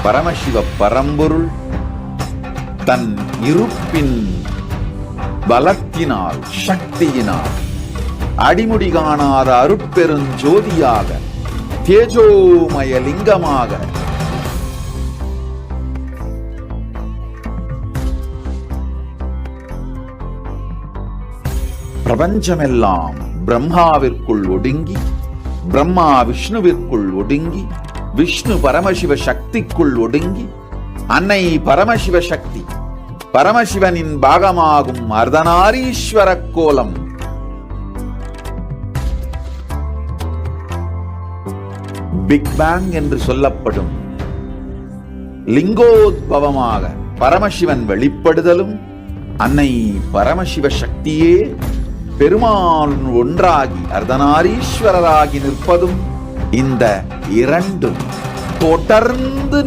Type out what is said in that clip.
பரமசிவ பரம்பொருள் தன் இருப்பின் பலத்தினால் சக்தியினால் அடிமுடி காணாத அருட்பெருஞ்சோதியாக தேஜோமய லிங்கமாக பிரபஞ்சமெல்லாம் பிரம்மாவிற்குள் ஒடுங்கி, பிரம்மா விஷ்ணுவிற்குள் ஒடுங்கி, விஷ்ணு பரமசிவ சக்திக்குள் ஒடுங்கி, அன்னை பரமசிவ சக்தி பரமசிவனின் பாகமாகும் அர்த்தநாரீஸ்வர கோலம் பிக் பேங் என்று சொல்லப்படும் லிங்கோத்பவமாக பரமசிவன் வெளிப்படுதலும், அன்னை பரமசிவ சக்தியே பெருமாள் ஒன்றாகி அர்த்தநாரீஸ்வரராகி நிற்பதும், இந்த இரண்டும் தொடர்ந்து